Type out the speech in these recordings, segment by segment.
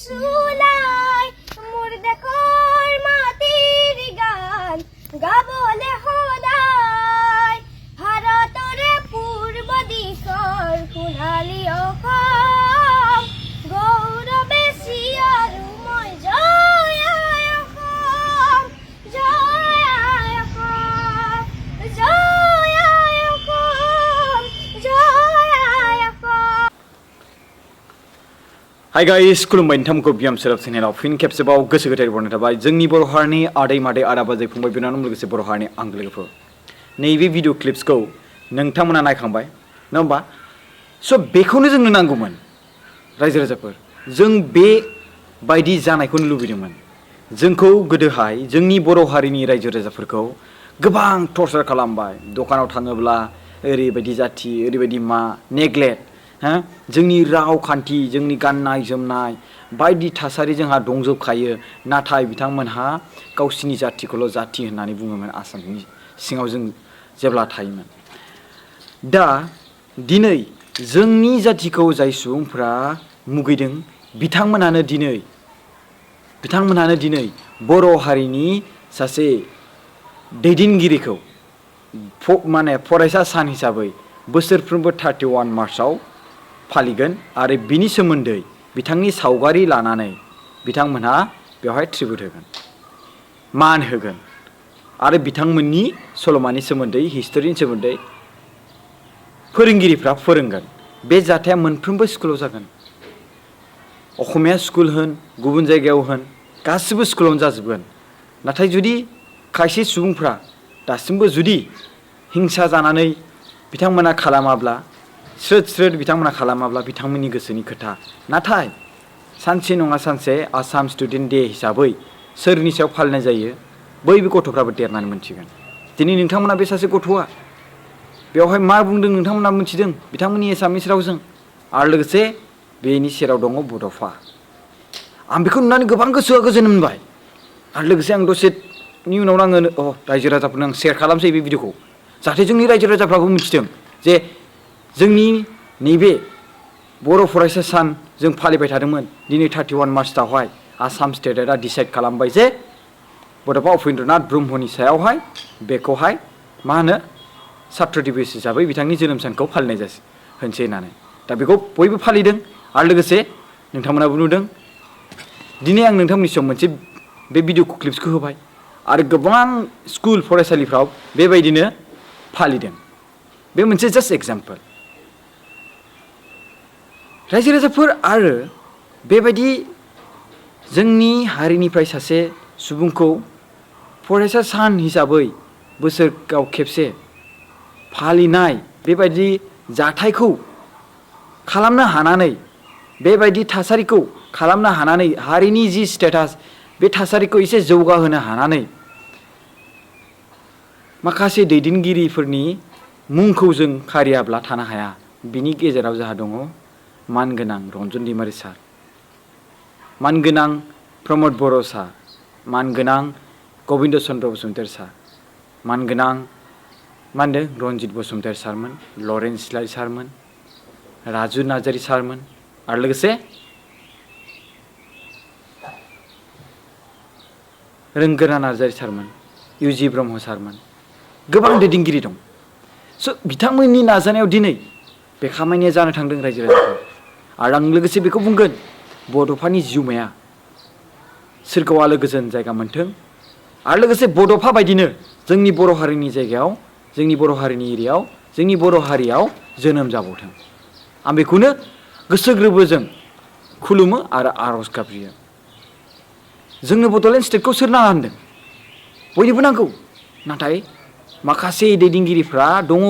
শুলাই মোর দেখর মাটির গান গাবলে সদায় ভাৰতৰে পূৰ্ব দিশৰ সোণালী অসম গৌৰৱে চিঞৰো মই জয় আই অসম জয় আই অসম জয় আই অসম জয় আই অসম। हाय गाइस खुलुमबाय नोंथांमोनखौ बियाम सेराव चेनेलाव फिन खेबसेबाव गोसो गोथारै बरायनाय थाबाय जोंनि बर' हारिनि आदै मादै आदा बाजै फंबाय बिनानाव लोगोसे बर' हारिनि आंगो लोगोफोर नैबे भिडिअ क्लिप्सखौ नोंथांमोना नायखांबाय नङा होमबा स' बेखौनो जोंनो नांगौमोन रायजो राजाफोर जों बे बायदि जानायखौनो लुबैदोंमोन जोंखौ गोदोहाय जोंनि बर' हारिनि रायजो राजाफोरखौ गोबां टर्चार खालामबाय दखानाव थाङोब्ला ओरैबायदि जाथि ओरैबायदि मा नेग्लेक्ट जोंनि रावखान्थि जोंनि गाननाय जोमनाय बायदि थासारि जोंहा दंजोबखायो नाथाय बिथांमोनहा गावसिनि जाथिखौल' जाथि होननानै बुङोमोन आसामनि सिङाव जों जेब्ला थायोमोन दा दिनै जोंनि जाथिखौ जाय सुबुंफोरा मुगैदों बिथांमोनानो दिनै बर' हारिनि सासे दैदेनगिरिखौ माने फरायसा सान हिसाबै बोसोरफ्रोमबो 31 मार्चआव फालिगोन आरो बिनि सोमोन्दै बिथांनि सावगारि लानानै बिथांमोनहा बेवहाय ट्रिबिउट होगोन मान होगोन आरो बिथांमोननि सल'मानि सोमोन्दै हिस्टरिनि सोमोन्दै फोरोंगिरिफ्रा फोरोंगोन बे जाथाया मोनफ्रोमबो स्कुलाव जागोन असमिया स्कुल होन गुबुन जायगायाव होन गासिबो स्कुलावनो जाजोबगोन नाथाय जुदि खायसे सुबुंफ्रा दासिमबो जुदि हिंसा जानानै बिथांमोना खालामाब्ला स्रोद बिथांमोना खालामाब्ला बिथांमोननि गोसोनि खोथा नाथाय सानसे नङा सानसे आसाम स्टुडेन्ट डे हिसाबै सोरनि सायाव फालिनाय जायो बैबो गथ'फ्राबो देरनानै मोनथिगोन दिनै नोंथांमोना बे सासे गथ'आ बेवहाय मा बुंदों नोंथांमोना मोनथिदों बिथांमोननि एसामिस रावजों आरो लोगोसे बेनि सेराव दङ बड'फा आं बेखौ नुनानै गोबां गोसोआ गोजोन मोनबाय आरो लोगोसे आं दसेनि उनाव आङो रायजो राजाफोरनो आं शेयार खालामसै बे भिडिअखौ जाहाथे जोंनि रायजो राजाफ्राबो मिथिदों जे जोंनि नैबे बर' फरायसा सान जों फालिबाय थादोंमोन दिनै 31 मार्चआवहाय आसाम स्टेटआ डिसाइड खालामबाय जे बड'फा उपेन्द्रनाथ ब्रह्मनि सायावहाय बेखौहाय मा होनो सात्र दिबस हिसाबै बिथांनि जोनोम सानखौ फालिनाय होनसै होननानै दा बेखौ बयबो फालिदों आरो लोगोसे नोंथांमोनाबो नुदों दिनै आं नोंथांमोननि सायाव मोनसे बे भिडिअ क्लिप्सखौ होबाय आरो गोबां स्कुल फरायसालिफ्राव बेबायदिनो फालिदों बे मोनसे जास्ट एग्जाम्पल रायजो राजाफोर आरो बेबायदि जोंनि हारिनिफ्राय सासे सुबुंखौ फरायसा सान हिसाबै बोसोराव खेबसे फालिनाय बेबायदि जाथायखौ खालामनो हानानै बेबायदि थासारिखौ खालामनो हानानै हारिनि जि स्टेटास बे थासारिखौ एसे जौगाहोनो हानानै माखासे दैदेनगिरिफोरनि मुंखौ जों खारियाब्ला थानो हाया बिनि गेजेराव जोंहा दङ मानगोनां रन्जन दैमारि सार मानगोनां प्रमद बर' सार मानगोनां गबिन्द चन्द्र बसुमतारी सार मानगोनां मा होनदों रनजित बसुमतारी सारमोन लरेन्स इस्लारि सारमोन राजु नार्जारी सारमोन आरो लोगोसे रोंगोरा नार्जारी सारमोन इउजि ब्रह्म सारमोन गोबां दैदेनगिरि दं स' बिथांमोननि नाजानायाव दिनै बे खामानिया जानो थांदों रायजो राजाफोर आरो आं लोगोसे बेखौ बुंगोन बड'फानि जिउमाया सोरगोआव आलो गोजोन जायगा मोन्थों आरो लोगोसे बड'फा बायदिनो जोंनि बर' हारिनि जायगायाव जोंनि बर' हारिनि एरियायाव जोंनि बर' हारियाव जोनोम जाबावथों आं बेखौनो गोसो गोरबोजों खुलुमो आरो आर'ज गाबज्रियो जोंनो बड'लेण्ड स्टेटखौ सोर नाङा होनदों बयनोबो नांगौ नाथाय माखासे दैदेनगिरिफ्रा दङ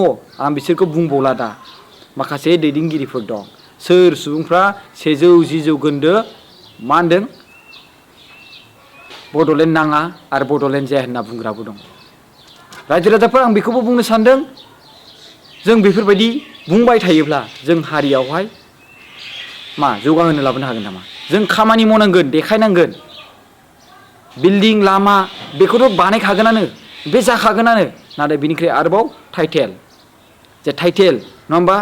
आं बिसोरखौ बुंबावला दा माखासे दैदेनगिरिफोर दं सोर सुबुंफ्रा 110 जौखोन्दो मा होनदों बड'लेण्ड नाङा आरो बड'लेण्ड जाया होनना बुंग्राबो दं रायजो राजाफोर आं बेखौबो बुंनो सानदों जों बेफोरबायदि बुंबाय थायोब्ला जों हारियावहाय मा जौगाहोनो लाबोनो हागोन नामा जों खामानि मावनांगोन देखायनांगोन बिल्डिं लामा बेखौथ' बानायखागोनानो बे जाखागोनानो नाथाय बिनिख्रुइ आरोबाव टाइटेल जे टाइटेल नङा होमबा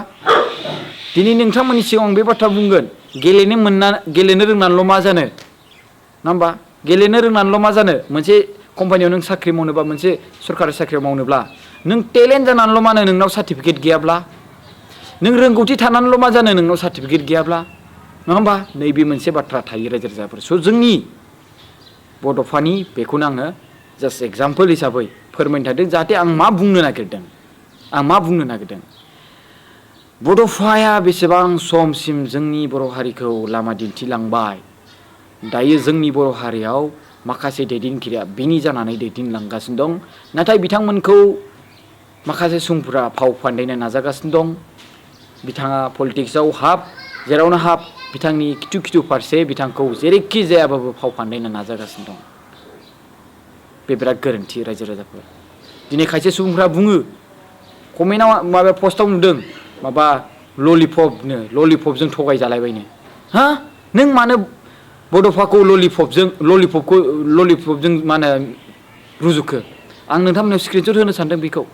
दिनै नोंथांमोननि सिगाङाव आं बे बाथ्रा बुंगोन गेलेनो रोंनानैल' मा जानो नङा होमबा गेलेनो रोंनानैल' मा जानो मोनसे कम्पानियाव नों साख्रि मावनोबा मोनसे सरकारि साख्रियाव मावनोब्ला नों टेलेन्ट जानानैल' मा जानो नोंनाव सार्टिफिकेट गैयाब्ला नों रोंगौथि थानानैल' मा जानो नोंनाव सार्टिफिकेट गैयाब्ला नङा होमबा नैबे मोनसे बाथ्रा थायो रायजो राजाफोर स' जोंनि बड'फानि बेखौनो आङो जास्ट एग्जाम्पोल हिसाबै फोरमायनो थादों जाहाथे आं मा बुंनो नागिरदों बड'फाया बेसेबां समसिम जोंनि बर' हारिखौ लामा दिन्थिलांबाय दायो जोंनि बर' हारियाव माखासे दैदेनगिरिया बिनि जानानै दैदेनलांगासिनो दं नाथाय बिथांमोनखौ माखासे सुबुंफोरा फाव फान्दायनो नाजागासिनो दं बिथाङा पलिटिक्सआव जेरावनो बिथांनि खिथु फारसे बिथांखौ जेरैखि जायाबाबो फाव फान्दायनो नाजागासिनो दं बे बिराद गोरोन्थि रायजो राजाफोर दिनै खायसे सुबुंफ्रा बुङो कमेन्टआव माबा पस्टआव नुदों माबा ललिपपजों थगायजालायबायनो हा नों मानो बड'फाखौ ललिपपजों मा होनो रुजुखो आं नोंथांमोननाव स्क्रिनशट होनो सानदों बेखौ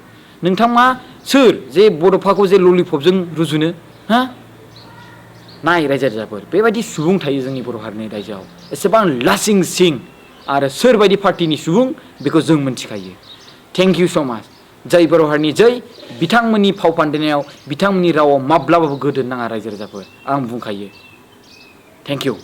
नोंथाङा सोर जे बड'फाखौ जे ललिपपजों रुजुनो हा नाय रायजो राजाफोर बेबायदि सुबुं थायो जोंनि बर' हारिनि रायजोआव एसेबां लासिं सिं आरो सोरबायदि पार्टिनि सुबुं बेखौ जों मिन्थिखायो थेंक इउ स' माच जै बर' हारिनि जै बिथांमोननि फाव फान्दायनायाव बिथांमोननि रावाव माब्लाबाबो गोदोनो नाङा रायजो राजाफोर आं बुंखायो थेंक इउ